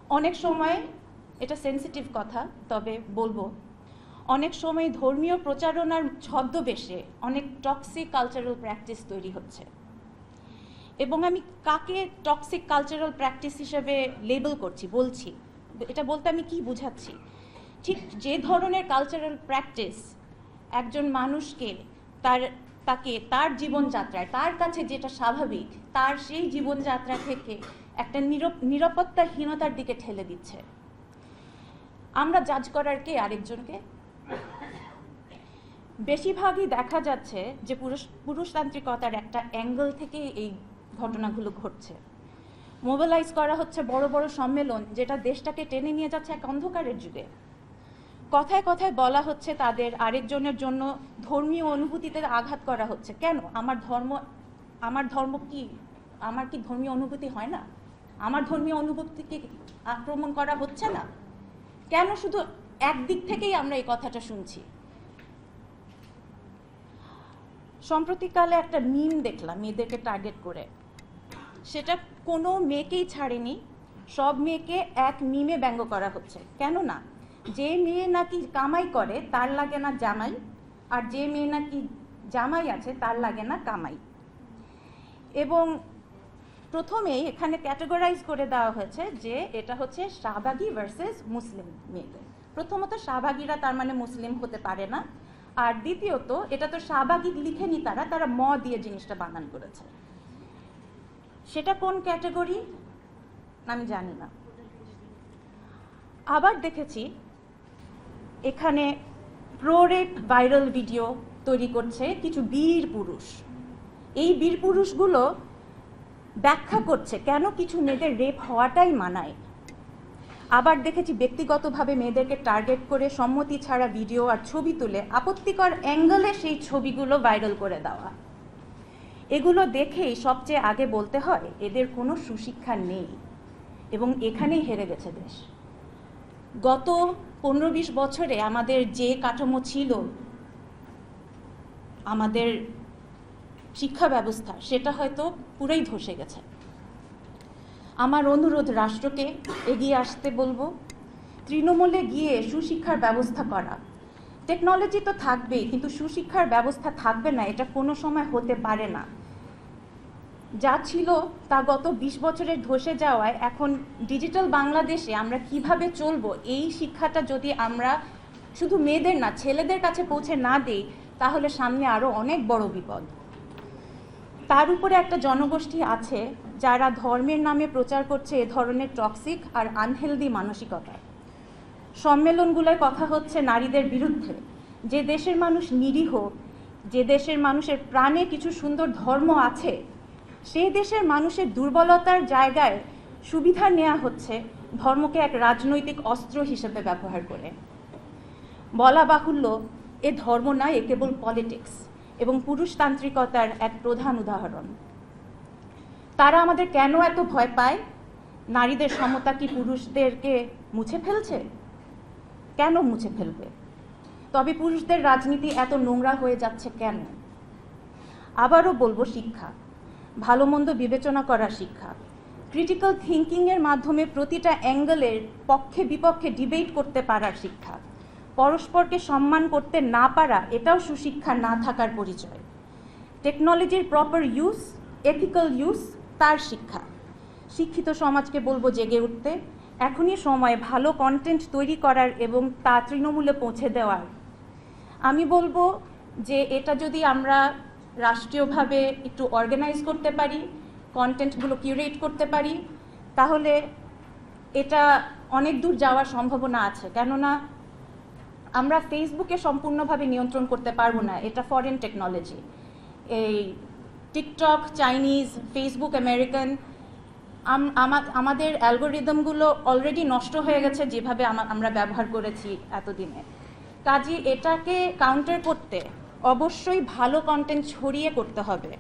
অনেক সময় এটা সেন্সিটিভ কথা, তবে বলবো অনেক সময় ধর্মীয় প্রচারণার ছদ্মবেশে অনেক টক্সিক কালচারাল প্র্যাকটিস তৈরি হচ্ছে, এবং আমি কাকে টক্সিক কালচারাল প্র্যাকটিস হিসেবে লেবেল করছি বলছি, এটা বলতে আমি কি বুঝাচ্ছি। ঠিক যে ধরনের কালচারাল প্র্যাকটিস একজন মানুষকে তার জীবনযাত্রায় তার কাছে যেটা স্বাভাবিক তার সেই জীবনযাত্রা থেকে একটা নিরাপত্তাহীনতার দিকে ঠেলে দিচ্ছে। আমরা জাজ করার কে আরেকজনকে? বেশিরভাগই দেখা যাচ্ছে যে পুরুষতান্ত্রিকতার একটা অ্যাঙ্গেল থেকে এই ঘটনাগুলো ঘটছে। মোবিলাইজ করা হচ্ছে বড় বড় সম্মেলন, যেটা দেশটাকে টেনে নিয়ে যাচ্ছে এক অন্ধকারের যুগে। কথায় কথায় বলা হচ্ছে তাদের আরেকজনের জন্য ধর্মীয় অনুভূতিতে আঘাত করা হচ্ছে। কেন? আমার ধর্ম কি, আমার কি ধর্মীয় অনুভূতি হয় না? আমার ধর্মীয় অনুভূতিকে আক্রমণ করা হচ্ছে না কেন? শুধু একদিক থেকেই আমরা এই কথাটা শুনছি। সম্প্রতিকালে একটা মিম দেখলাম মেয়েদেরকে টার্গেট করে, সেটা কোনো মেয়েকেই ছাড়েনি, সব মেয়েকে এক মিমে ব্যঙ্গ করা হচ্ছে। কেন না? যে মেয়ে নাকি কামাই করে তার লাগে না জামাই, আর যে মেয়ে নাকি জামাই আছে তার লাগে না কামাই। এবং প্রথমেই এখানে ক্যাটেগরাইজ করে দেওয়া হয়েছে যে এটা হচ্ছে শাহবাগী ভার্সেস মুসলিম মেয়েদের। প্রথমত শাহবাগীরা তার মানে মুসলিম হতে পারে না, আর দ্বিতীয়ত এটা তো শাহবাগী লিখেনি, তারা ম দিয়ে জিনিসটা বানান করেছে। সেটা কোন ক্যাটেগরি আমি জানি না। আবার দেখেছি এখানে প্রো রেপ ভাইরাল ভিডিও তৈরি করছে কিছু বীর পুরুষ। এই বীর পুরুষগুলো ব্যাখ্যা করছে কেন কিছু মেয়েদের রেপ হওয়াটাই মানায়। আবার দেখেছি ব্যক্তিগতভাবে মেয়েদেরকে টার্গেট করে সম্মতি ছাড়া ভিডিও আর ছবি তুলে আপত্তিকর অ্যাঙ্গেলে সেই ছবিগুলো ভাইরাল করে দেওয়া। এগুলো দেখেই সবচেয়ে আগে বলতে হয় এদের কোনো সুশিক্ষা নেই, এবং এখানেই হেরে গেছে দেশ। গত 15-20 বছরে আমাদের যে কাঠামো ছিল, আমাদের শিক্ষা ব্যবস্থা, সেটা হয়তো পুরোই ধসে গেছে। আমার অনুরোধ রাষ্ট্রকে এগিয়ে আসতে বলবো, তৃণমূলে গিয়ে সুশিক্ষার ব্যবস্থা করা। টেকনোলজি তো থাকবেই, কিন্তু সুশিক্ষার ব্যবস্থা থাকবে না এটা কোনো সময় হতে পারে না। যা ছিল তা গত 20 বছরের ধসে যাওয়ায় এখন ডিজিটাল বাংলাদেশে আমরা কিভাবে চলবো, এই শিক্ষাটা যদি আমরা শুধু মেয়েদের না ছেলেদের কাছে পৌঁছে না দেই, তাহলে সামনে আরো অনেক বড় বিপদ। তার উপরে একটা জনগোষ্ঠী আছে যারা ধর্মের নামে প্রচার করছে এ ধরনের টক্সিক আর আনহেলদি মানসিকতা। সম্মেলনগুলোয় কথা হচ্ছে নারীদের বিরুদ্ধে। যে দেশের মানুষ নিরীহ, যে দেশের মানুষের প্রাণে কিছু সুন্দর ধর্ম আছে, সেই দেশের মানুষের দুর্বলতার জায়গায় সুবিধা নেওয়া হচ্ছে ধর্মকে এক রাজনৈতিক অস্ত্র হিসেবে ব্যবহার করে। বলা বাহুল্য, এ ধর্ম নয়, এ কেবল পলিটিক্স এবং পুরুষতান্ত্রিকতার এক প্রধান উদাহরণ। তারা আমাদের কেন এত ভয় পায়? নারীদের সমতা কি পুরুষদেরকে মুছে ফেলছে? কেন মুছে ফেলবে? তবে পুরুষদের রাজনীতি এত নোংরা হয়ে যাচ্ছে কেন? আবারও বলবো, শিক্ষা, ভালো মন্দ বিবেচনা করার শিক্ষা, ক্রিটিক্যাল থিঙ্কিংয়ের মাধ্যমে প্রতিটা অ্যাঙ্গেলের পক্ষে বিপক্ষে ডিবেট করতে পারার শিক্ষা, পরস্পরকে সম্মান করতে না পারা এটাও সুশিক্ষা না থাকার পরিচয়। টেকনোলজির প্রপার ইউজ, এথিক্যাল ইউজ, তার শিক্ষা। শিক্ষিত সমাজকে বলবো জেগে উঠতে। এখনই সময় ভালো কন্টেন্ট তৈরি করার এবং তা তৃণমূলে পৌঁছে দেওয়ার। আমি বলবো যে এটা যদি আমরা রাষ্ট্রীয়ভাবে একটু অর্গানাইজ করতে পারি, কন্টেন্টগুলো কিউরেট করতে পারি, তাহলে এটা অনেক দূর যাওয়ার সম্ভাবনা আছে। কেননা আমরা ফেসবুকে সম্পূর্ণভাবে নিয়ন্ত্রণ করতে পারবো না, এটা ফরেন টেকনোলজি। এই টিকটক চাইনিজ, ফেসবুক আমেরিকান, আমাদের অ্যালগোরিদমগুলো অলরেডি নষ্ট হয়ে গেছে যেভাবে আমরা ব্যবহার করেছি এতদিনে। কাজে এটাকে কাউন্টার করতে অবশ্যই ভালো কন্টেন্ট ছড়িয়ে করতে হবে।